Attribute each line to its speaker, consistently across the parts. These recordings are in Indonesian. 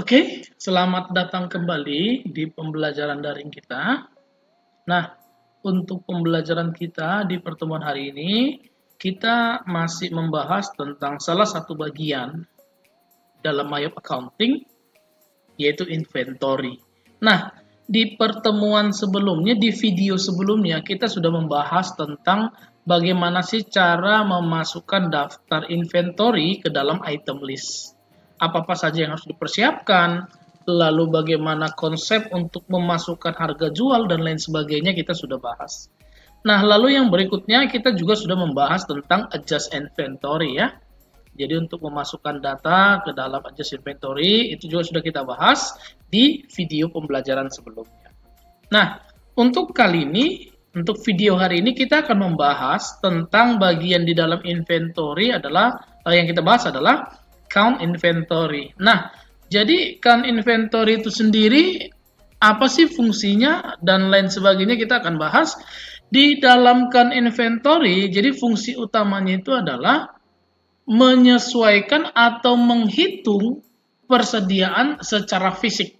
Speaker 1: Oke, selamat datang kembali di pembelajaran daring kita. Nah, untuk pembelajaran kita di pertemuan hari ini, kita masih membahas tentang salah satu bagian dalam Mayop Accounting, yaitu inventory. Nah, di pertemuan sebelumnya, di video sebelumnya, kita sudah membahas tentang bagaimana sih cara memasukkan daftar inventory ke dalam item list. Apa-apa saja yang harus dipersiapkan, lalu bagaimana konsep untuk memasukkan harga jual dan lain sebagainya kita sudah bahas. Nah, lalu yang berikutnya kita juga sudah membahas tentang adjust inventory ya. Jadi untuk memasukkan data ke dalam adjust inventory itu juga sudah kita bahas di video pembelajaran sebelumnya. Nah, untuk kali ini, untuk video hari ini kita akan membahas tentang bagian di dalam inventory adalah yang kita bahas adalah count inventory. Nah, jadi count inventory itu sendiri apa sih fungsinya dan lain sebagainya kita akan bahas di dalam count inventory. Jadi fungsi utamanya itu adalah menyesuaikan atau menghitung persediaan secara fisik.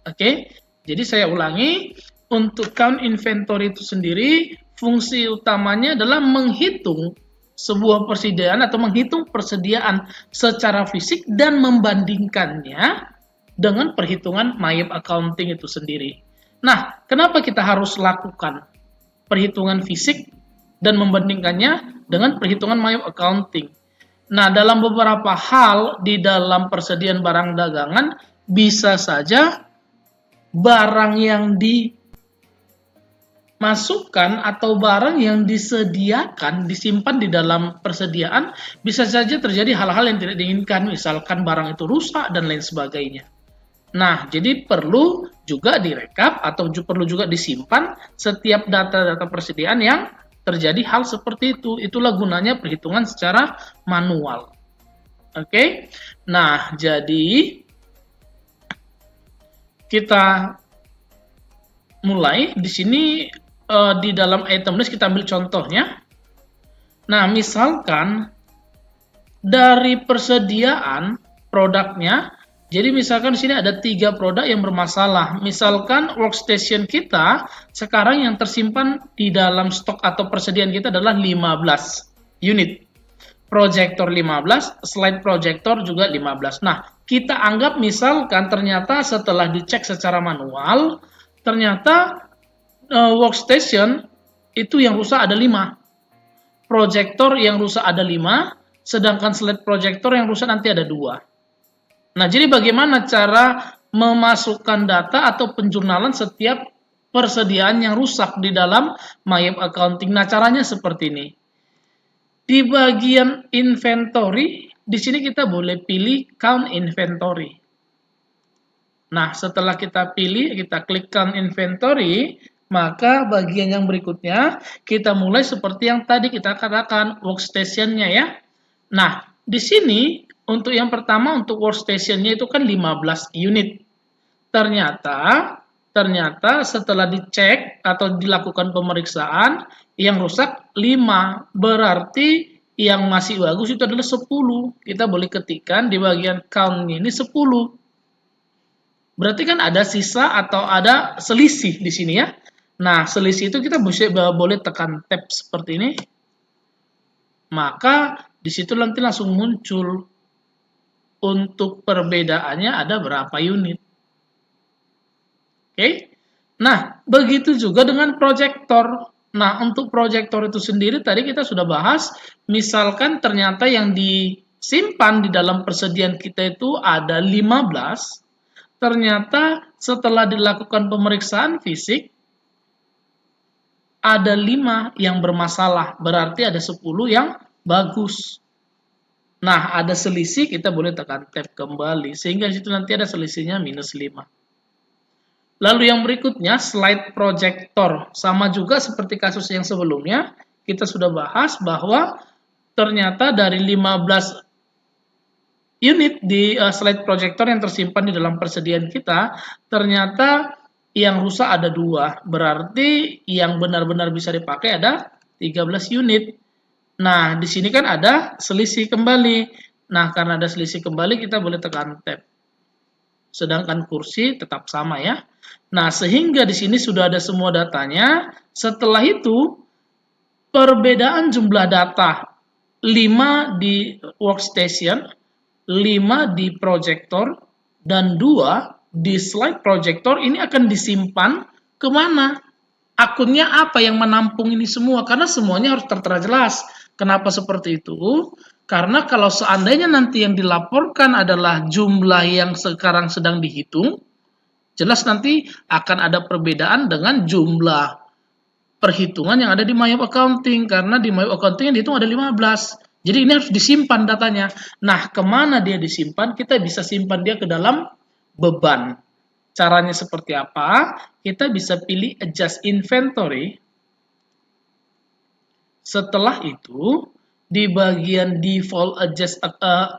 Speaker 1: Oke, jadi saya ulangi, untuk count inventory itu sendiri, fungsi utamanya adalah menghitung sebuah persediaan atau menghitung persediaan secara fisik dan membandingkannya dengan perhitungan Mayop Accounting itu sendiri. Nah, kenapa kita harus lakukan perhitungan fisik dan membandingkannya dengan perhitungan Mayop Accounting? Nah, dalam beberapa hal di dalam persediaan barang dagangan, bisa saja barang yang dimasukkan atau barang yang disediakan, disimpan di dalam persediaan, bisa saja terjadi hal-hal yang tidak diinginkan, misalkan barang itu rusak dan lain sebagainya. Nah, jadi perlu juga direkap atau perlu juga disimpan setiap data-data persediaan yang terjadi hal seperti itu. Itulah gunanya perhitungan secara manual. Oke. Nah, jadi kita mulai di sini di dalam item list kita ambil contohnya. Nah, misalkan dari persediaan produknya, jadi misalkan di sini ada 3 produk yang bermasalah. Misalkan workstation kita sekarang yang tersimpan di dalam stok atau persediaan kita adalah 15 unit. Proyektor 15, slide projector juga 15. Nah, kita anggap misalkan ternyata setelah dicek secara manual, ternyata workstation itu yang rusak ada 5. Proyektor yang rusak ada 5, sedangkan slide projector yang rusak nanti ada 2. Nah, jadi bagaimana cara memasukkan data atau penjurnalan setiap persediaan yang rusak di dalam Mayop Accounting? Nah, caranya seperti ini. Di bagian inventory, di sini kita boleh pilih count inventory. Nah, setelah kita pilih, kita klik count inventory, maka bagian yang berikutnya kita mulai seperti yang tadi kita katakan workstation-nya ya. Nah, di sini untuk yang pertama untuk workstation-nya itu kan 15 unit. Ternyata setelah dicek atau dilakukan pemeriksaan yang rusak 5, berarti yang masih bagus itu adalah 10. Kita boleh ketikkan di bagian count ini 10. Berarti kan ada sisa atau ada selisih di sini ya. Nah, selisih itu kita boleh tekan tab seperti ini. Maka di situ nanti langsung muncul untuk perbedaannya ada berapa unit. Oke. Nah, begitu juga dengan proyektor. Nah, untuk proyektor itu sendiri tadi kita sudah bahas, misalkan ternyata yang disimpan di dalam persediaan kita itu ada 15, ternyata setelah dilakukan pemeriksaan fisik ada 5 yang bermasalah, berarti ada 10 yang bagus. Nah, ada selisih, kita boleh tekan tab kembali, sehingga di situ nanti ada selisihnya minus 5. Lalu yang berikutnya, slide projector. Sama juga seperti kasus yang sebelumnya, kita sudah bahas bahwa ternyata dari 15 unit di slide projector yang tersimpan di dalam persediaan kita, ternyata yang rusak ada 2. Berarti yang benar-benar bisa dipakai ada 13 unit. Nah, di sini kan ada selisih kembali. Nah, karena ada selisih kembali, kita boleh tekan tab. sedangkan kursi tetap sama ya. Nah, sehingga di sini sudah ada semua datanya. Setelah itu, perbedaan jumlah data 5 di workstation, 5 di proyektor, dan 2 di slide projector ini akan disimpan kemana? Akunnya apa yang menampung ini semua? Karena semuanya harus tertera jelas. Kenapa seperti itu? Karena kalau seandainya nanti yang dilaporkan adalah jumlah yang sekarang sedang dihitung, jelas nanti akan ada perbedaan dengan jumlah perhitungan yang ada di My Accounting. Karena di My Accounting yang dihitung ada 15. Jadi ini harus disimpan datanya. Nah, kemana dia disimpan? Kita bisa simpan dia ke dalam beban. Caranya seperti apa? Kita bisa pilih adjust inventory. Setelah itu, di bagian default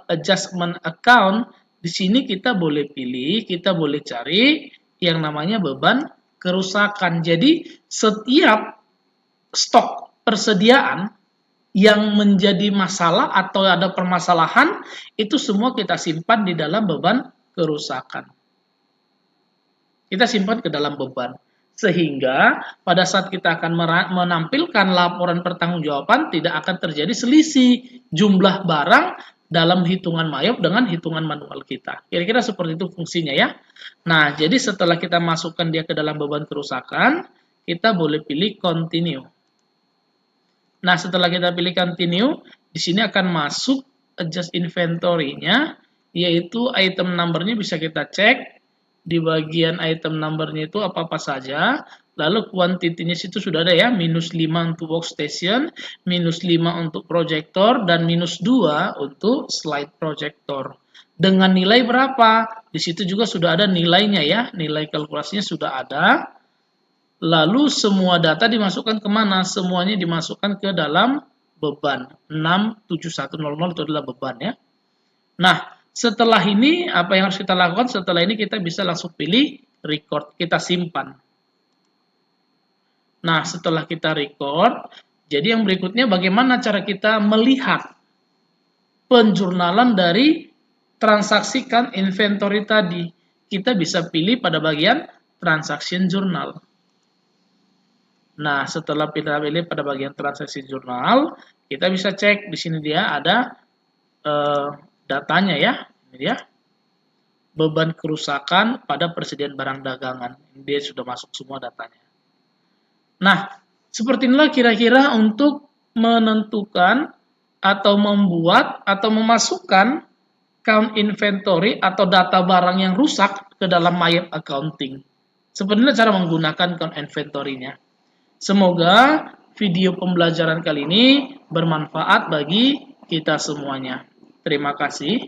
Speaker 1: adjustment account, di sini kita boleh pilih, kita boleh cari yang namanya beban kerusakan. Jadi, setiap stok persediaan yang menjadi masalah atau ada permasalahan, itu semua kita simpan di dalam beban kerusakan. Kita simpan ke dalam beban. Sehingga pada saat kita akan menampilkan laporan pertanggungjawaban tidak akan terjadi selisih jumlah barang dalam hitungan Mayop dengan hitungan manual kita. Kira-kira seperti itu fungsinya ya. Nah, jadi setelah kita masukkan dia ke dalam beban kerusakan, kita boleh pilih continue. Nah, setelah kita pilih continue, di sini akan masuk adjust inventory-nya, yaitu item number-nya bisa kita cek. Di bagian item number-nya itu apa-apa saja. Lalu quantity-nya situ sudah ada ya, minus 5 untuk workstation, minus 5 untuk projector, dan minus 2 untuk slide projector. Dengan nilai berapa? Di situ juga sudah ada nilainya ya, nilai kalkulasinya sudah ada. Lalu semua data dimasukkan kemana? Semuanya dimasukkan ke dalam beban. 67100 itu adalah beban ya. Nah, setelah ini apa yang harus kita lakukan? Setelah ini kita bisa langsung pilih record, kita simpan. Nah, setelah kita record, jadi yang berikutnya bagaimana cara kita melihat penjurnalan dari transaksikan inventory tadi. Kita bisa pilih pada bagian transaction journal. Nah, setelah kita pilih pada bagian transaksi jurnal, kita bisa cek di sini dia ada datanya ya. Ini dia. Beban kerusakan pada persediaan barang dagangan. Dia sudah masuk semua datanya. Nah, seperti inilah kira-kira untuk menentukan atau membuat atau memasukkan count inventory atau data barang yang rusak ke dalam My Accounting. Seperti inilah cara menggunakan count inventory-nya. Semoga video pembelajaran kali ini bermanfaat bagi kita semuanya. Terima kasih.